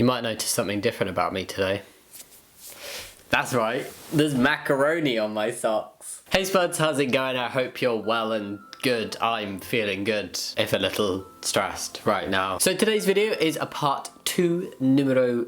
You might notice something different about me today. That's right, there's macaroni on my socks. Hey Spuds, how's it going? I hope you're well and good. I'm feeling good, if a little stressed right now. So today's video is a part 2 numero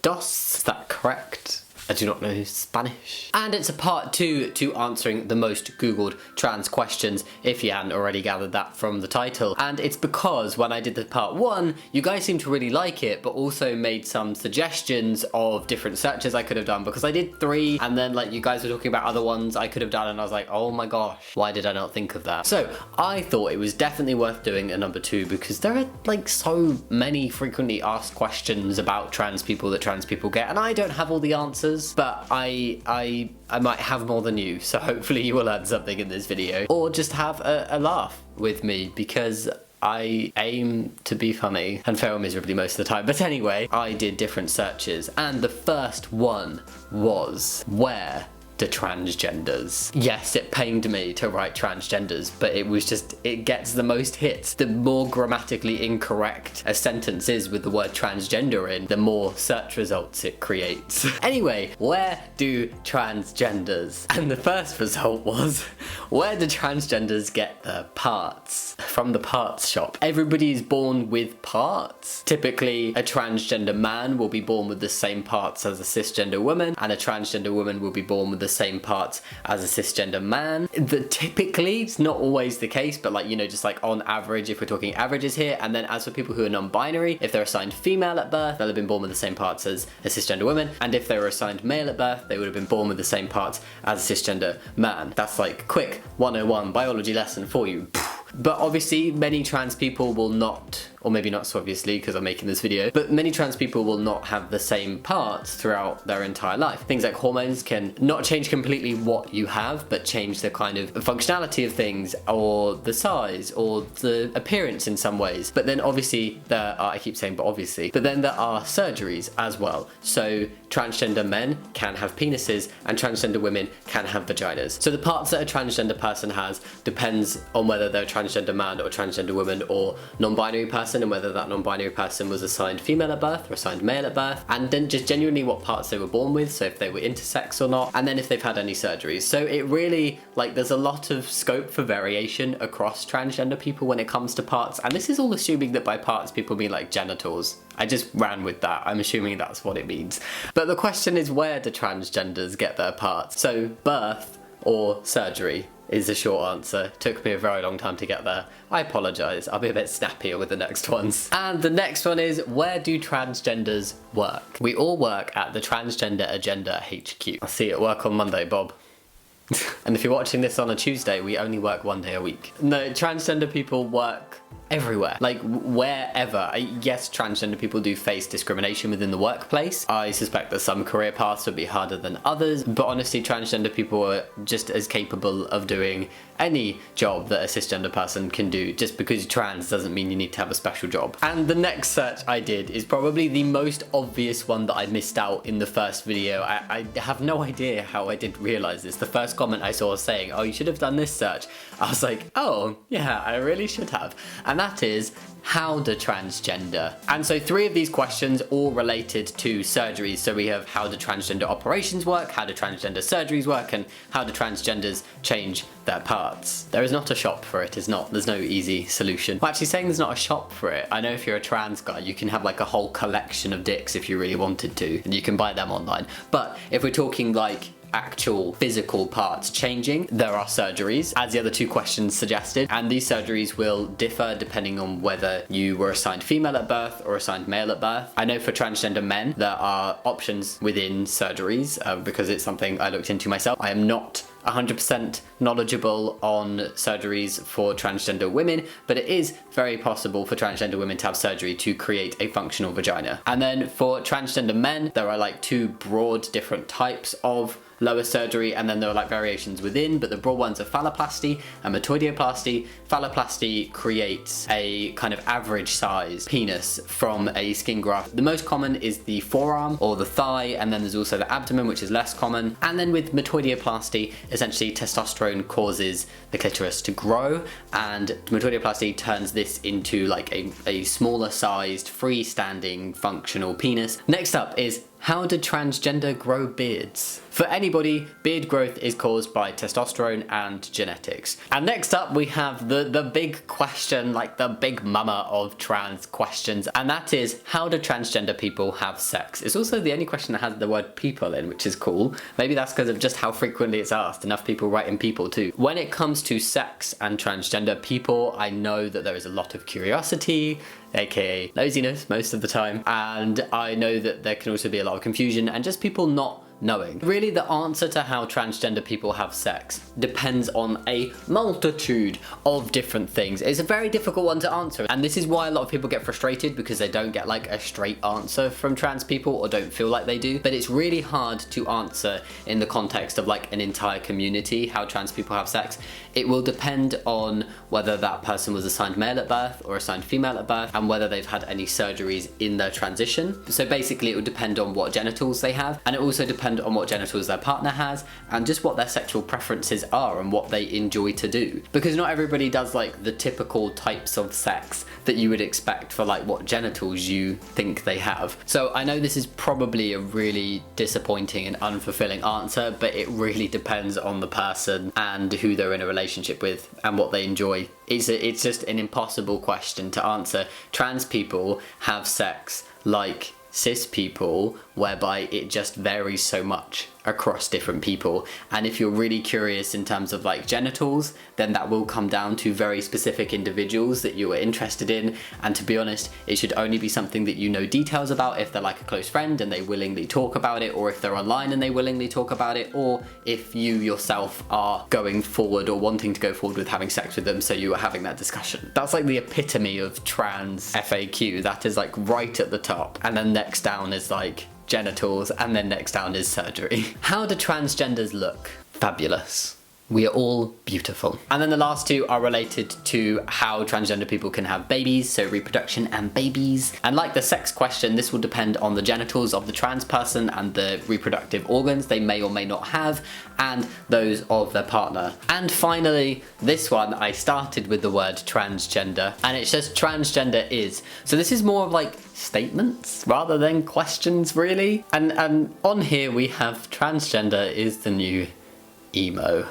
dos, is that correct? I do not know Spanish. And it's a part 2 to answering the most googled trans questions, if you hadn't already gathered that from the title. And it's because when I did the part 1, you guys seemed to really like it, but also made some suggestions of different searches I could have done, because I did 3 and then like you guys were talking about other ones I could have done and I was like, oh my gosh, why did I not think of that? So I thought it was definitely worth doing a number 2 because there are like so many frequently asked questions about trans people that trans people get, and I don't have all the answers. But I might have more than you, so hopefully you will learn something in this video. Or just have a laugh with me, because I aim to be funny and fail miserably most of the time. But anyway, I did different searches, and the first one was, where do transgenders? Yes, it pained me to write transgenders, but it was just, it gets the most hits. The more grammatically incorrect a sentence is with the word transgender in, the more search results it creates. Anyway, where do transgenders? And the first result was, where do transgenders get their parts? From the parts shop. Everybody is born with parts. Typically, a transgender man will be born with the same parts as a cisgender woman, and a transgender woman will be born with the same parts as a cisgender man. Typically, it's not always the case, but like, you know, just like on average, if we're talking averages here. And then as for people who are non-binary, if they're assigned female at birth, they'll have been born with the same parts as a cisgender woman. And if they were assigned male at birth, they would have been born with the same parts as a cisgender man. That's like quick 101 biology lesson for you. But obviously many trans people will not, or maybe not so obviously because I'm making this video, but many trans people will not have the same parts throughout their entire life. Things like hormones can not change completely what you have, but change the kind of functionality of things, or the size, or the appearance in some ways. But then obviously there are, I keep saying but obviously, but then there are surgeries as well. So transgender men can have penises and transgender women can have vaginas. So the parts that a transgender person has depends on whether they're a transgender man or transgender woman or non-binary person, and whether that non-binary person was assigned female at birth or assigned male at birth, and then just genuinely what parts they were born with, so if they were intersex or not, and then if they've had any surgeries. So it really, like, there's a lot of scope for variation across transgender people when it comes to parts, and this is all assuming that by parts people mean like genitals. I just ran with that. I'm assuming that's what it means. But the question is, where do transgenders get their parts? So birth or surgery is a short answer. Took me a very long time to get there. I apologise, I'll be a bit snappier with the next ones. And the next one is, where do transgenders work? We all work at the Transgender Agenda HQ. I'll see you at work on Monday, Bob. And if you're watching this on a Tuesday, we only work 1 day a week. No, transgender people work everywhere, like wherever. Yes, transgender people do face discrimination within the workplace. I suspect that some career paths would be harder than others, but honestly, transgender people are just as capable of doing any job that a cisgender person can do. Just because you're trans doesn't mean you need to have a special job. And the next search I did is probably the most obvious one that I missed out in the first video. I have no idea how I didn't realize this. The first comment I saw saying, oh, you should have done this search. I was like, oh yeah, I really should have. And that is, how do transgender? And so 3 of these questions all related to surgeries. So we have, how do transgender operations work, how do transgender surgeries work, and how do transgenders change their parts? There is not a shop for it, there's no easy solution. Well, actually, saying there's not a shop for it, I know if you're a trans guy, you can have like a whole collection of dicks if you really wanted to, and you can buy them online. But if we're talking like actual physical parts changing, there are surgeries, as the other 2 questions suggested, and these surgeries will differ depending on whether you were assigned female at birth or assigned male at birth. I know for transgender men there are options within surgeries, because it's something I looked into myself. I am not 100% knowledgeable on surgeries for transgender women, but it is very possible for transgender women to have surgery to create a functional vagina. And then for transgender men, there are like 2 broad different types of lower surgery, and then there are like variations within, but the broad ones are phalloplasty and metoidioplasty. Phalloplasty creates a kind of average size penis from a skin graft. The most common is the forearm or the thigh, and then there's also the abdomen, which is less common. And then with metoidioplasty, essentially testosterone causes the clitoris to grow, and metoidioplasty turns this into like a smaller sized, freestanding, functional penis. Next up is, how do transgender grow beards? For anybody, beard growth is caused by testosterone and genetics. And next up we have the big question, like the big mama of trans questions, and that is, how do transgender people have sex? It's also the only question that has the word people in, which is cool. Maybe that's because of just how frequently it's asked. Enough people write in people too. When it comes to sex and transgender people, I know that there is a lot of curiosity, aka laziness most of the time, and I know that there can also be a lot of confusion and just people not knowing. Really, the answer to how transgender people have sex depends on a multitude of different things. It's a very difficult one to answer, and this is why a lot of people get frustrated, because they don't get like a straight answer from trans people, or don't feel like they do. But it's really hard to answer in the context of like an entire community how trans people have sex. It will depend on whether that person was assigned male at birth or assigned female at birth, and whether they've had any surgeries in their transition. So basically it would depend on what genitals they have, and it also depends on what genitals their partner has, and just what their sexual preferences are and what they enjoy to do. Because not everybody does like the typical types of sex that you would expect for like what genitals you think they have. So I know this is probably a really disappointing and unfulfilling answer, but it really depends on the person and who they're in a relationship with and what they enjoy. It's just an impossible question to answer. Trans people have sex like cis people, whereby it just varies so much across different people. And if you're really curious in terms of like genitals, then that will come down to very specific individuals that you are interested in. And to be honest, it should only be something that you know details about if they're like a close friend and they willingly talk about it, or if they're online and they willingly talk about it, or if you yourself are going forward or wanting to go forward with having sex with them, so you are having that discussion. That's like the epitome of trans FAQ. That is like right at the top, and then next down is like genitals, and then next down is surgery. How do transgenders look? Fabulous. We are all beautiful. And then the last two are related to how transgender people can have babies, so reproduction and babies. And like the sex question, this will depend on the genitals of the trans person and the reproductive organs they may or may not have, and those of their partner. And finally, this one, I started with the word transgender, and it's just transgender is. So this is more of like statements rather than questions, really. And on here we have transgender is the new emo.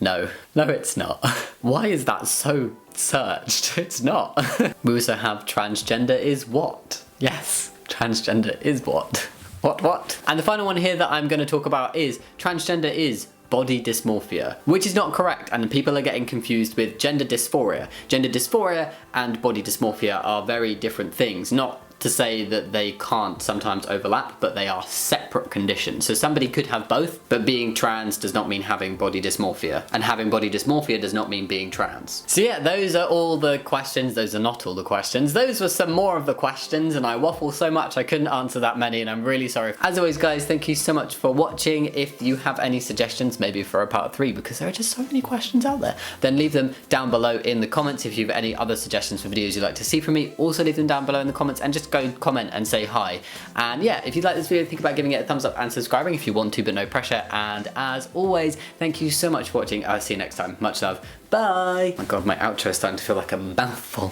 No, it's not. Why is that so searched? It's not. We also have transgender is what? Yes, transgender is what? What? And the final one here that I'm going to talk about is transgender is body dysmorphia, which is not correct, and people are getting confused with gender dysphoria. Gender dysphoria and body dysmorphia are very different things, not to say that they can't sometimes overlap, but they are separate conditions. So somebody could have both, but being trans does not mean having body dysmorphia, and having body dysmorphia does not mean being trans. So yeah, those are all the questions. Those are not all the questions. Those were some more of the questions, and I waffle so much I couldn't answer that many, and I'm really sorry. As always, guys, thank you so much for watching. If you have any suggestions, maybe for a part 3, because there are just so many questions out there, then leave them down below in the comments. If you have any other suggestions for videos you'd like to see from me, also leave them down below in the comments, and just go comment and say hi. And yeah, if you like this video, think about giving it a thumbs up and subscribing if you want to, but no pressure. And as always, thank you so much for watching. I'll see you next time. Much love. Bye. Oh my god, my outro is starting to feel like a mouthful.